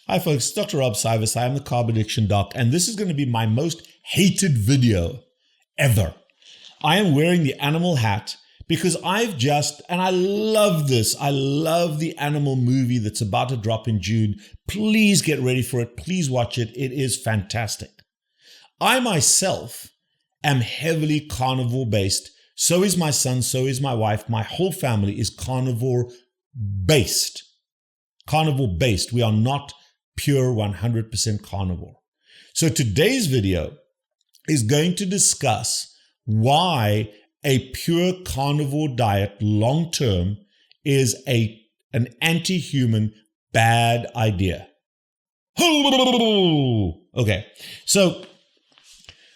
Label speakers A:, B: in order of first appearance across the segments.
A: Hi folks, Dr. Rob Cywes. I am the Carb Addiction Doc, and this is going to be my most hated video ever. I am wearing the animal hat because and I love this. I love the animal movie that's about to drop in June. Please get ready for it. Please watch it. It is fantastic. I myself am heavily carnivore based. So is my son. So is my wife. My whole family is carnivore based. Carnivore based. We are not pure 100% carnivore. So today's video is going to discuss why a pure carnivore diet long term is an anti-human bad idea. Okay, so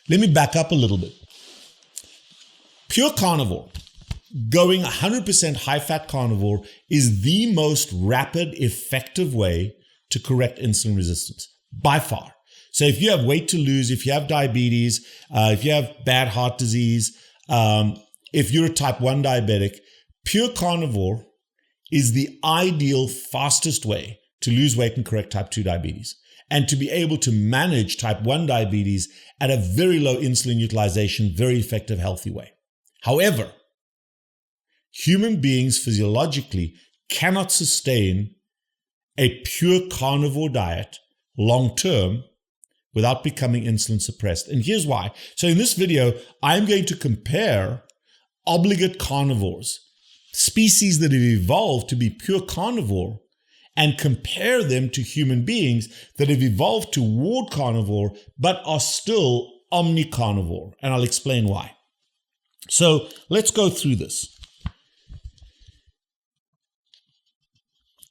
A: let me back up a little bit. Pure carnivore, going 100% high-fat carnivore, is the most rapid, effective way to correct insulin resistance, by far. So if you have weight to lose, if you have diabetes, if you have bad heart disease, if you're a type 1 diabetic, pure carnivore is the ideal, fastest way to lose weight and correct type 2 diabetes, and to be able to manage type 1 diabetes at a very low insulin utilization, very effective, healthy way. However, human beings physiologically cannot sustain a pure carnivore diet long term without becoming insulin suppressed. And here's why. So in this video, I'm going to compare obligate carnivores, species that have evolved to be pure carnivore, and compare them to human beings that have evolved toward carnivore but are still omnicarnivore. And I'll explain why. So let's go through this.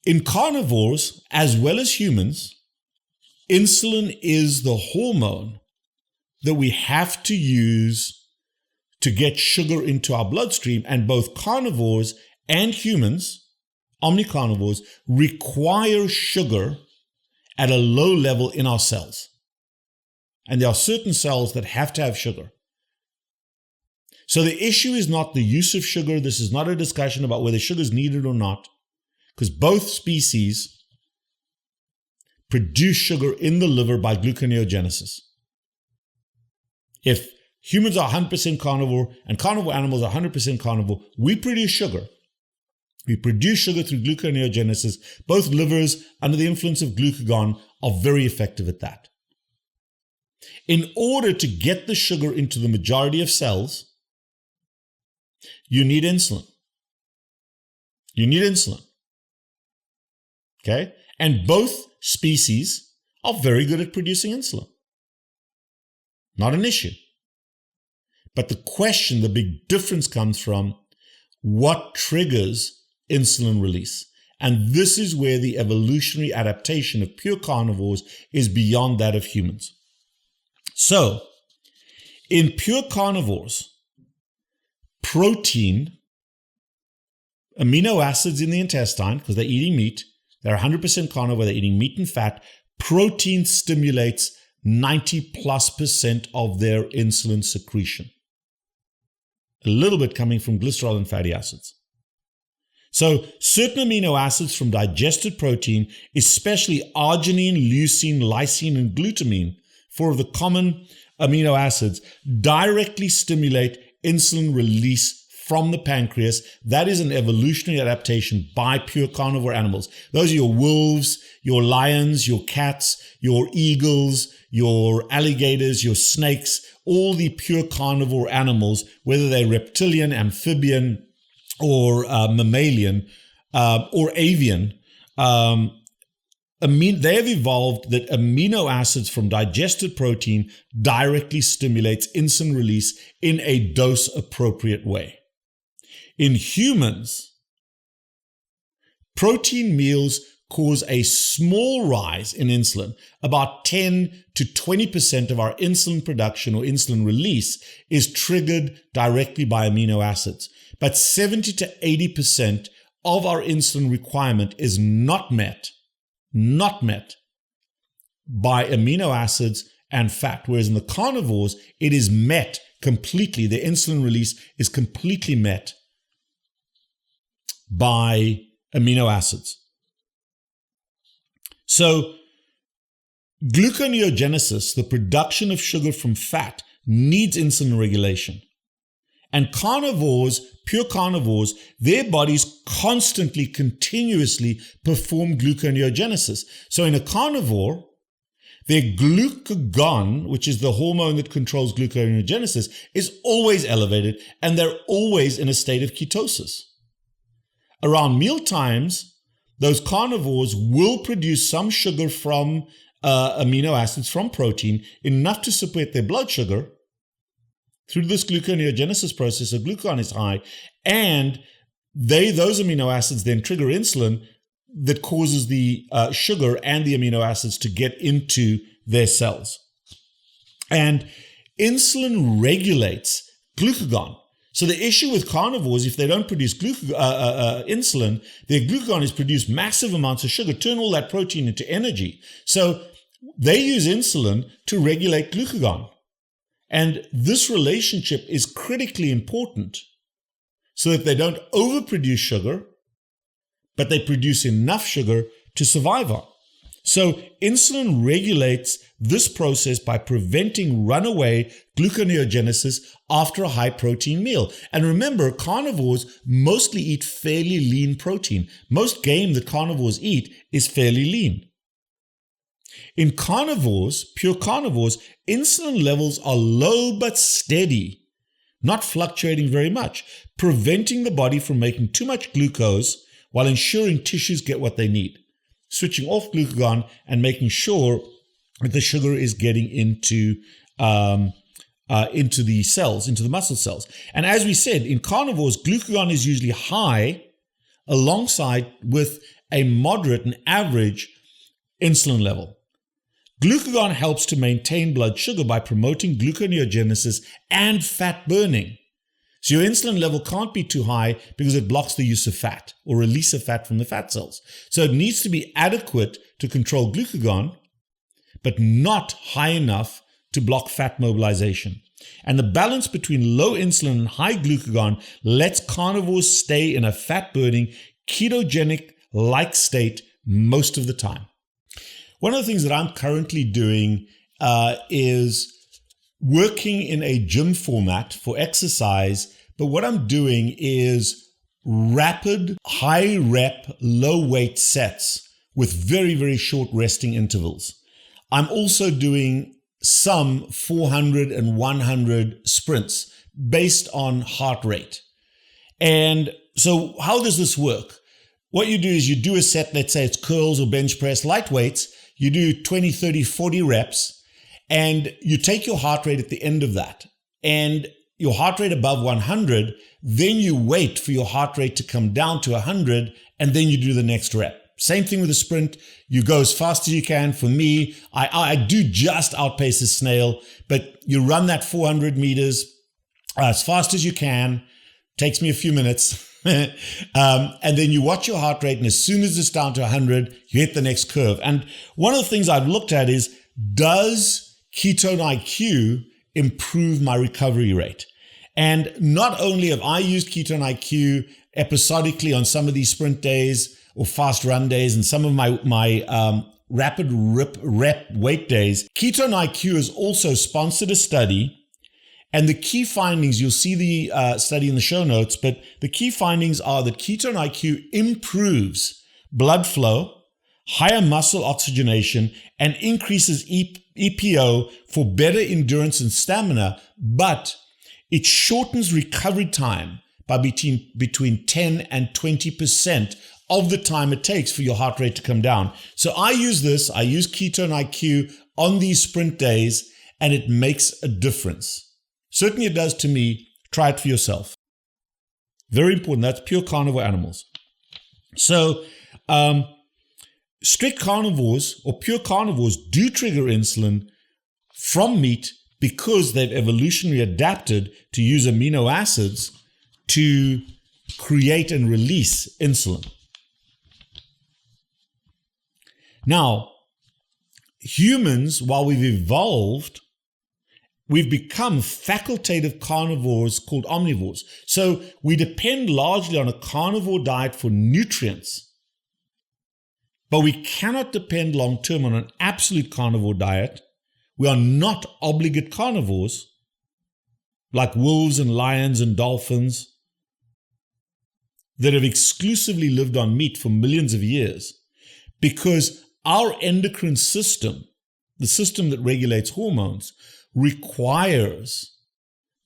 A: In carnivores, as well as humans, insulin is the hormone that we have to use to get sugar into our bloodstream, and both carnivores and humans, omnicarnivores, require sugar at a low level in our cells. And there are certain cells that have to have sugar. So the issue is not the use of sugar. This is not a discussion about whether sugar is needed or not, because both species produce sugar in the liver by gluconeogenesis. If humans are 100% carnivore and carnivore animals are 100% carnivore, we produce sugar. We produce sugar through gluconeogenesis. Both livers, under the influence of glucagon, are very effective at that. In order to get the sugar into the majority of cells, you need insulin. You need insulin. Okay? And both species are very good at producing insulin. Not an issue. But the question, the big difference comes from what triggers insulin release. And this is where the evolutionary adaptation of pure carnivores is beyond that of humans. So, in pure carnivores, protein, amino acids in the intestine, because they're eating meat, they're 100% carnivore, they're eating meat and fat, protein stimulates 90+% of their insulin secretion. A little bit coming from glycerol and fatty acids. So certain amino acids from digested protein, especially arginine, leucine, lysine, and glutamine, four of the common amino acids, directly stimulate insulin release from the pancreas. That is an evolutionary adaptation by pure carnivore animals. Those are your wolves, your lions, your cats, your eagles, your alligators, your snakes, all the pure carnivore animals, whether they're reptilian, amphibian, or mammalian, or avian, they have evolved that amino acids from digested protein directly stimulates insulin release in a dose-appropriate way. In humans, protein meals cause a small rise in insulin. About 10 to 20% of our insulin production or insulin release is triggered directly by amino acids. But 70 to 80% of our insulin requirement is not met by amino acids and fat. Whereas in the carnivores, it is met completely. The insulin release is completely met by amino acids. So Gluconeogenesis, the production of sugar from fat, needs insulin regulation. And carnivores, pure carnivores, their bodies constantly, continuously perform gluconeogenesis. So in a carnivore, their glucagon, which is the hormone that controls gluconeogenesis, is always elevated, and they're always in a state of ketosis. Around meal times, those carnivores will produce some sugar from amino acids, from protein, enough to support their blood sugar. Through this gluconeogenesis process, the glucagon is high, and those amino acids then trigger insulin that causes the sugar and the amino acids to get into their cells. And insulin regulates glucagon. So the issue with carnivores, if they don't produce insulin, their glucagon is produced massive amounts of sugar, turn all that protein into energy. So they use insulin to regulate glucagon. And this relationship is critically important so that they don't overproduce sugar, but they produce enough sugar to survive on. So insulin regulates this process by preventing runaway gluconeogenesis after a high protein meal. And remember, carnivores mostly eat fairly lean protein. Most game that carnivores eat is fairly lean. In carnivores, pure carnivores, insulin levels are low but steady, not fluctuating very much, preventing the body from making too much glucose while ensuring tissues get what they need, switching off glucagon and making sure that the sugar is getting into the cells, into the muscle cells. And as we said, in carnivores, glucagon is usually high alongside with a moderate and average insulin level. Glucagon helps to maintain blood sugar by promoting gluconeogenesis and fat burning. So your insulin level can't be too high because it blocks the use of fat or release of fat from the fat cells. So it needs to be adequate to control glucagon, but not high enough to block fat mobilization. And the balance between low insulin and high glucagon lets carnivores stay in a fat-burning, ketogenic-like state most of the time. One of the things that I'm currently doing is working in a gym format for exercise, but what I'm doing is rapid, high rep, low weight sets with very, very short resting intervals. I'm also doing some 400 and 100 sprints based on heart rate. And so how does this work? What you do is you do a set, let's say it's curls or bench press, light weights. You do 20, 30, 40 reps, and you take your heart rate at the end of that. And your heart rate above 100, then you wait for your heart rate to come down to 100, and then you do the next rep. Same thing with a sprint. You go as fast as you can. For me, I do just outpace a snail, but you run that 400 meters as fast as you can. Takes me a few minutes. And then you watch your heart rate, and as soon as it's down to 100, you hit the next curve. And one of the things I've looked at is, does Ketone IQ improve my recovery rate? And not only have I used Ketone IQ episodically on some of these sprint days or fast run days and some of my rapid rep weight days, Ketone IQ has also sponsored a study. And the key findings, you'll see the study in the show notes, but the key findings are that Ketone IQ improves blood flow, higher muscle oxygenation, and increases EPO for better endurance and stamina, but it shortens recovery time by between 10 and 20% of the time it takes for your heart rate to come down. So I use Ketone IQ on these sprint days, and it makes a difference. Certainly it does to me. Try it for yourself. Very important. That's pure carnivore animals. So strict carnivores or pure carnivores do trigger insulin from meat because they've evolutionarily adapted to use amino acids to create and release insulin. Now, humans, while we've evolved, we've become facultative carnivores called omnivores. So we depend largely on a carnivore diet for nutrients. But we cannot depend long-term on an absolute carnivore diet. We are not obligate carnivores like wolves and lions and dolphins that have exclusively lived on meat for millions of years, because our endocrine system, the system that regulates hormones, requires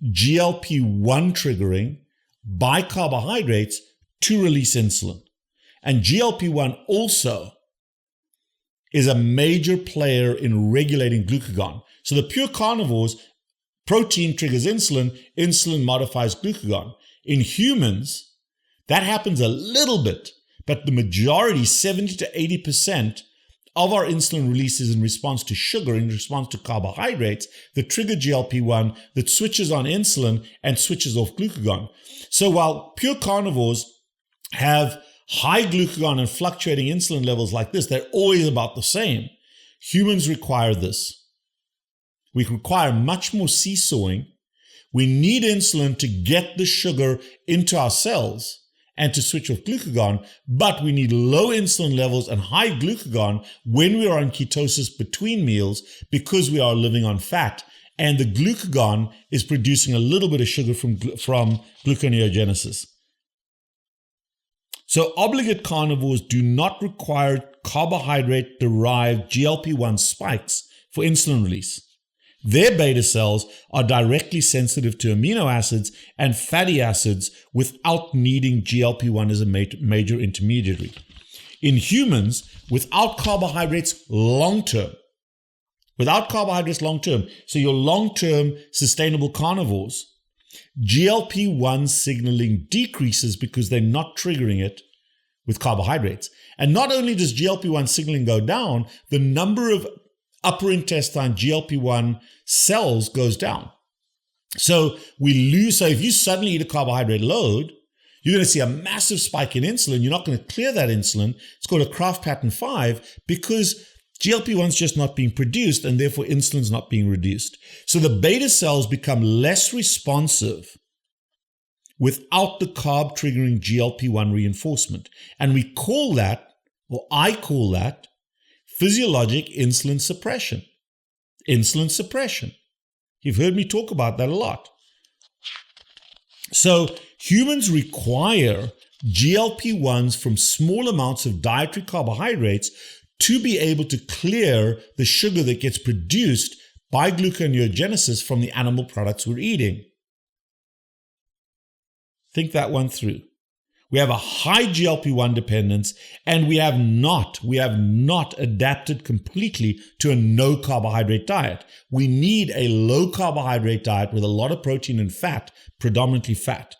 A: GLP-1 triggering by carbohydrates to release insulin. And GLP-1 also is a major player in regulating glucagon. So the pure carnivores, protein triggers insulin, insulin modifies glucagon. In humans, that happens a little bit, but the majority, 70 to 80% of our insulin release is in response to sugar, in response to carbohydrates that trigger GLP-1, that switches on insulin and switches off glucagon. So while pure carnivores have high glucagon and fluctuating insulin levels like this, they're always about the same. Humans require this. We require much more seesawing. We need insulin to get the sugar into our cells and to switch off glucagon, but we need low insulin levels and high glucagon when we are in ketosis between meals because we are living on fat, and the glucagon is producing a little bit of sugar from gluconeogenesis. So obligate carnivores do not require carbohydrate-derived GLP-1 spikes for insulin release. Their beta cells are directly sensitive to amino acids and fatty acids without needing GLP-1 as a major intermediary. In humans, without carbohydrates long-term, so your long-term sustainable carnivores, GLP-1 signaling decreases because they're not triggering it with carbohydrates. And not only does GLP-1 signaling go down, the number of upper intestine GLP-1 cells goes down. So if you suddenly eat a carbohydrate load, you're going to see a massive spike in insulin. You're not going to clear that insulin. It's called a Kraft pattern 5 because GLP-1 is just not being produced and therefore insulin's not being reduced. So the beta cells become less responsive without the carb triggering GLP-1 reinforcement. And I call that physiologic insulin suppression. Insulin suppression. You've heard me talk about that a lot. So humans require GLP-1s from small amounts of dietary carbohydrates to be able to clear the sugar that gets produced by gluconeogenesis from the animal products we're eating. Think that one through. We have a high GLP-1 dependence, and we have not adapted completely to a no carbohydrate diet. We need a low carbohydrate diet with a lot of protein and fat, predominantly fat.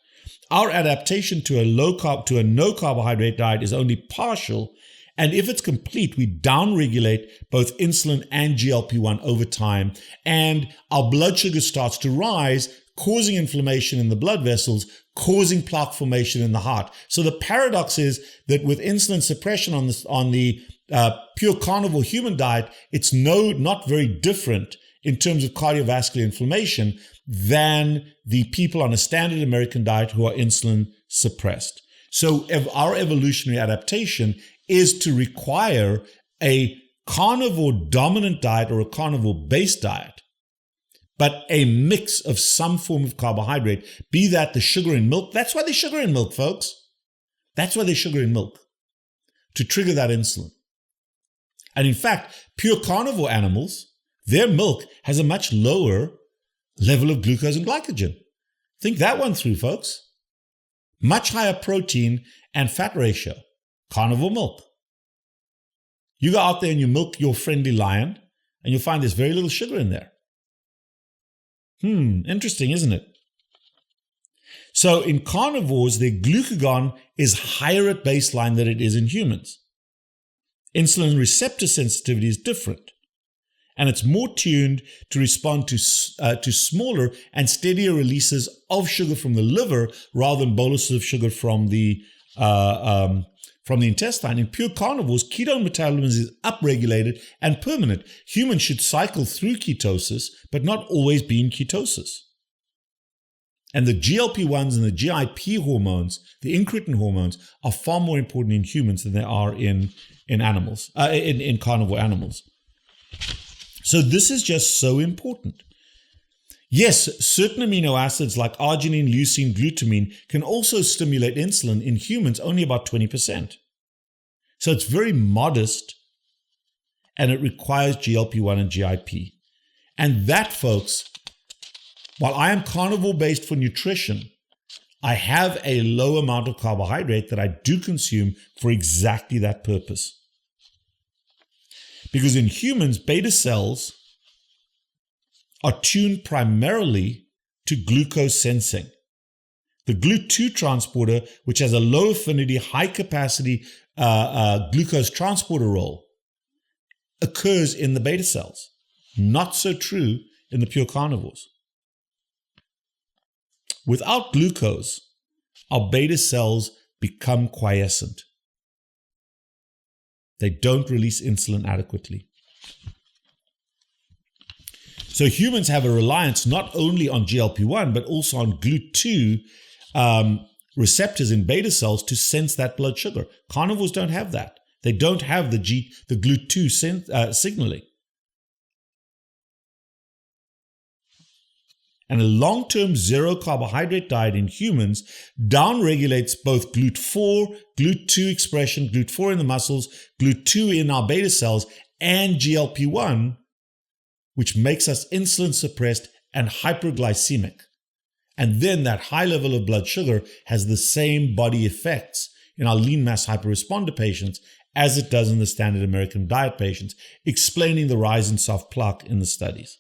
A: Our adaptation to a no carbohydrate diet is only partial, and if it's complete, we downregulate both insulin and GLP-1 over time, and our blood sugar starts to rise, causing inflammation in the blood vessels, causing plaque formation in the heart. So the paradox is that with insulin suppression on the pure carnivore human diet, it's not very different in terms of cardiovascular inflammation than the people on a standard American diet who are insulin suppressed. So our evolutionary adaptation is to require a carnivore dominant diet or a carnivore based diet, but a mix of some form of carbohydrate, be that the sugar in milk. That's why there's sugar in milk, folks. That's why there's sugar in milk, to trigger that insulin. And in fact, pure carnivore animals, their milk has a much lower level of glucose and glycogen. Think that one through, folks. Much higher protein and fat ratio. Carnivore milk. You go out there and you milk your friendly lion, and you'll find there's very little sugar in there. Interesting, isn't it? So in carnivores, their glucagon is higher at baseline than it is in humans. Insulin receptor sensitivity is different, and it's more tuned to respond to smaller and steadier releases of sugar from the liver rather than boluses of sugar from the intestine. In pure carnivores, ketone metabolism is upregulated and permanent. Humans should cycle through ketosis, but not always be in ketosis. And the GLP-1s and the GIP hormones, the incretin hormones, are far more important in humans than they are in animals, in carnivore animals. So this is just so important. Yes, certain amino acids like arginine, leucine, glutamine can also stimulate insulin in humans, only about 20%. So it's very modest, and it requires GLP-1 and GIP. And that, folks, while I am carnivore-based for nutrition, I have a low amount of carbohydrate that I do consume for exactly that purpose. Because in humans, beta cells are tuned primarily to glucose sensing. The GLUT2 transporter, which has a low affinity, high capacity glucose transporter role, occurs in the beta cells. Not so true in the pure carnivores. Without glucose, our beta cells become quiescent. They don't release insulin adequately. So humans have a reliance not only on GLP-1, but also on GLUT2 receptors in beta cells to sense that blood sugar. Carnivores don't have that. They don't have the GLUT2 signaling. And a long-term zero carbohydrate diet in humans downregulates both GLUT4, GLUT2 expression, GLUT4 in the muscles, GLUT2 in our beta cells, and GLP-1, which makes us insulin suppressed and hyperglycemic. And then that high level of blood sugar has the same body effects in our lean mass hyperresponder patients as it does in the standard American diet patients, explaining the rise in soft plaque in the studies.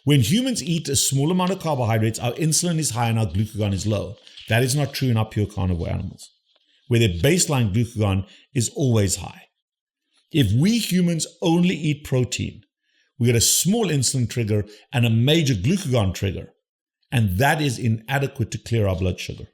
A: When humans eat a small amount of carbohydrates, our insulin is high and our glucagon is low. That is not true in our pure carnivore animals, where their baseline glucagon is always high. If we humans only eat protein, we get a small insulin trigger and a major glucagon trigger, and that is inadequate to clear our blood sugar.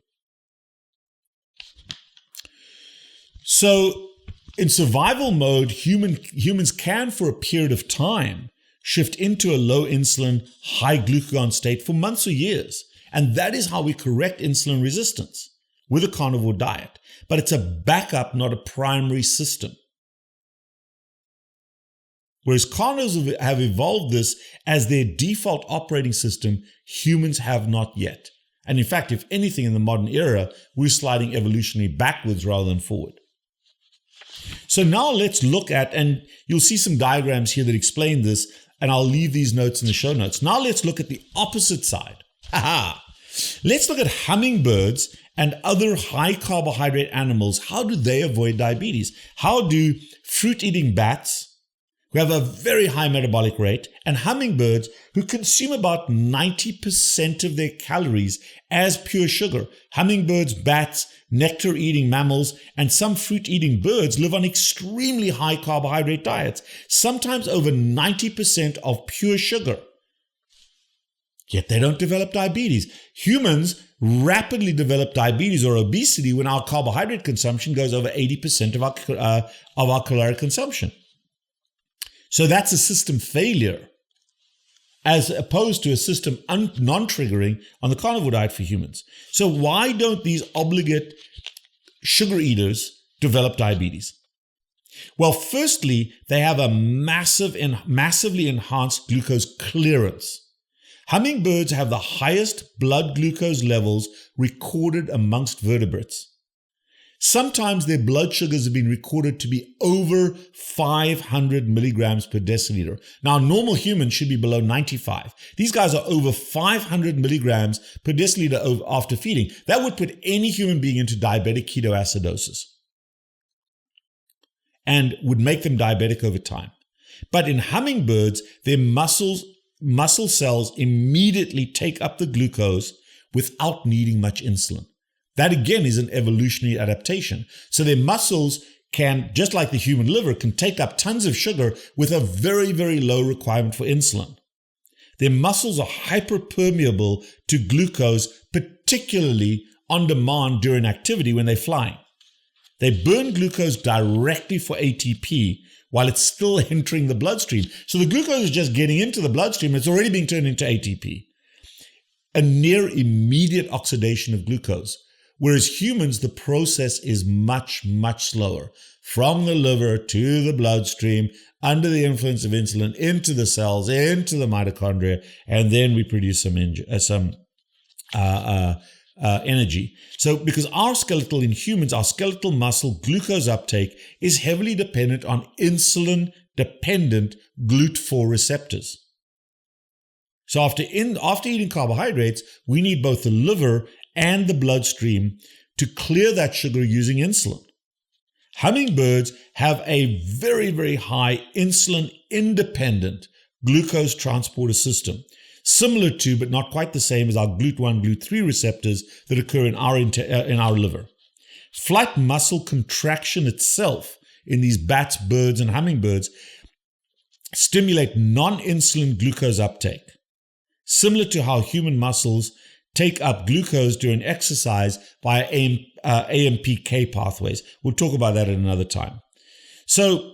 A: So in survival mode, humans can, for a period of time, shift into a low insulin, high glucagon state for months or years. And that is how we correct insulin resistance with a carnivore diet. But it's a backup, not a primary system. Whereas carnivores have evolved this as their default operating system, humans have not yet. And in fact, if anything, in the modern era, we're sliding evolutionary backwards rather than forward. So now let's look at, and you'll see some diagrams here that explain this, and I'll leave these notes in the show notes. Now let's look at the opposite side. Let's look at hummingbirds and other high carbohydrate animals. How do they avoid diabetes? How do fruit-eating bats, who have a very high metabolic rate, and hummingbirds, who consume about 90% of their calories as pure sugar. Hummingbirds, bats, nectar-eating mammals, and some fruit-eating birds live on extremely high carbohydrate diets, sometimes over 90% of pure sugar. Yet they don't develop diabetes. Humans rapidly develop diabetes or obesity when our carbohydrate consumption goes over 80% of our caloric consumption. So that's a system failure, as opposed to a system non-triggering on the carnivore diet for humans. So why don't these obligate sugar eaters develop diabetes? Well, firstly, they have a massively enhanced glucose clearance. Hummingbirds have the highest blood glucose levels recorded amongst vertebrates. Sometimes their blood sugars have been recorded to be over 500 milligrams per deciliter. Now, normal humans should be below 95. These guys are over 500 milligrams per deciliter after feeding. That would put any human being into diabetic ketoacidosis and would make them diabetic over time. But in hummingbirds, their muscle cells immediately take up the glucose without needing much insulin. That again is an evolutionary adaptation. So their muscles can, just like the human liver, can take up tons of sugar with a very, very low requirement for insulin. Their muscles are hyperpermeable to glucose, particularly on demand during activity when they're flying. They burn glucose directly for ATP while it's still entering the bloodstream. So the glucose is just getting into the bloodstream. It's already being turned into ATP. a near immediate oxidation of glucose. Whereas humans, the process is much, much slower. From the liver to the bloodstream, under the influence of insulin, into the cells, into the mitochondria, and then we produce some energy. So because our skeletal muscle glucose uptake is heavily dependent on insulin-dependent GLUT4 receptors. So after eating carbohydrates, we need both the liver and the bloodstream to clear that sugar using insulin. Hummingbirds have a very, very high insulin-independent glucose transporter system, similar to, but not quite the same as our GLUT1, GLUT3 receptors that occur in our liver. Flight muscle contraction itself in these bats, birds, and hummingbirds stimulate non-insulin glucose uptake, similar to how human muscles take up glucose during exercise via AMPK pathways. We'll talk about that at another time. So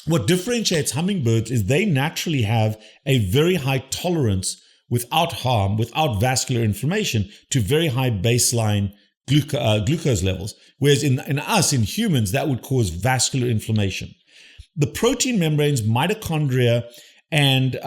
A: what differentiates hummingbirds is they naturally have a very high tolerance without harm, without vascular inflammation, to very high baseline glucose levels. Whereas in humans, that would cause vascular inflammation. The protein membranes, mitochondria, and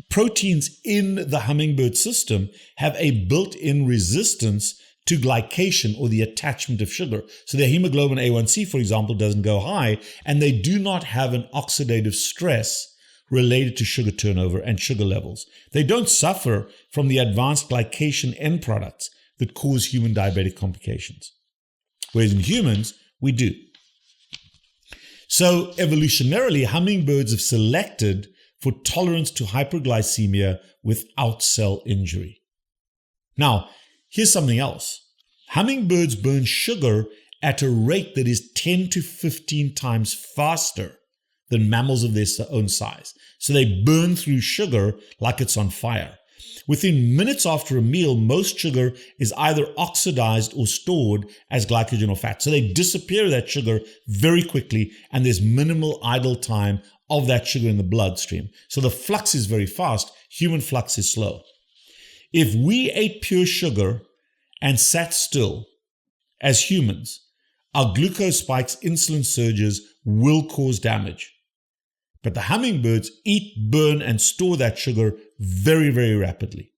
A: proteins in the hummingbird system have a built-in resistance to glycation, or the attachment of sugar. So their hemoglobin A1C, for example, doesn't go high, and they do not have an oxidative stress related to sugar turnover and sugar levels. They don't suffer from the advanced glycation end products that cause human diabetic complications. Whereas in humans, we do. So evolutionarily, hummingbirds have selected for tolerance to hyperglycemia without cell injury. Now, here's something else. Hummingbirds burn sugar at a rate that is 10 to 15 times faster than mammals of their own size. So they burn through sugar like it's on fire. Within minutes after a meal, most sugar is either oxidized or stored as glycogen or fat. So they disappear that sugar very quickly, and there's minimal idle time of that sugar in the bloodstream. So the flux is very fast. Human flux is slow. If we ate pure sugar and sat still as humans, our glucose spikes, insulin surges will cause damage. But the hummingbirds eat, burn, and store that sugar very, very rapidly.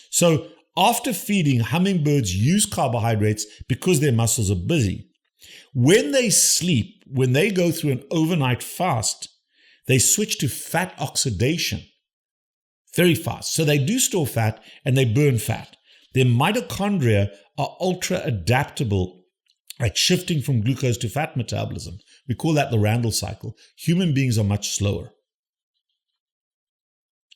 A: So after feeding, hummingbirds use carbohydrates because their muscles are busy. When they sleep, when they go through an overnight fast, they switch to fat oxidation very fast. So they do store fat and they burn fat. Their mitochondria are ultra adaptable at shifting from glucose to fat metabolism. We call that the Randle cycle. Human beings are much slower.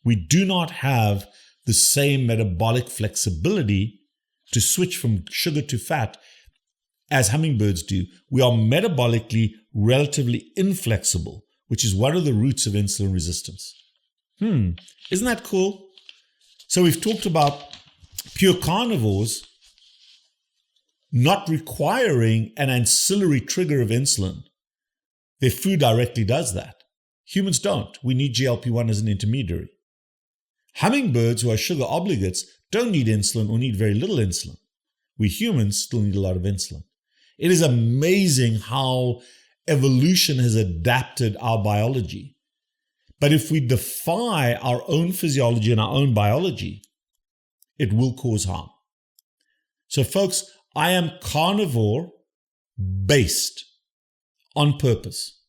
A: We do not have the same metabolic flexibility to switch from sugar to fat as hummingbirds do. We are metabolically relatively inflexible, which is one of the roots of insulin resistance. Isn't that cool? So we've talked about pure carnivores not requiring an ancillary trigger of insulin. Their food directly does that. Humans don't. We need GLP-1 as an intermediary. Hummingbirds, who are sugar obligates, don't need insulin or need very little insulin. We humans still need a lot of insulin. It is amazing how evolution has adapted our biology. But if we defy our own physiology and our own biology, it will cause harm. So folks, I am carnivore based on purpose.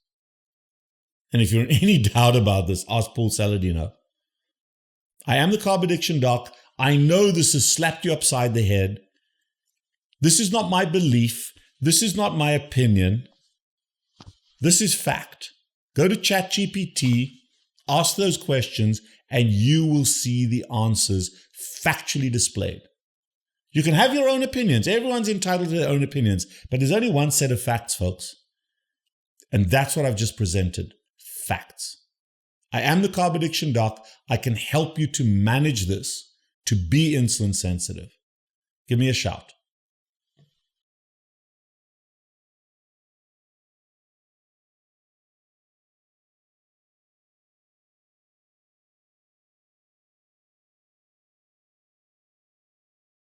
A: And if you're in any doubt about this, ask Paul Saladino. I am the Carb Addiction Doc. I know this has slapped you upside the head. This is not my belief. This is not my opinion. This is fact. Go to ChatGPT, ask those questions, and you will see the answers factually displayed. You can have your own opinions. Everyone's entitled to their own opinions, but there's only one set of facts, folks. And that's what I've just presented. Facts. I am the Carb Addiction Doc. I can help you to manage this, to be insulin sensitive. Give me a shout.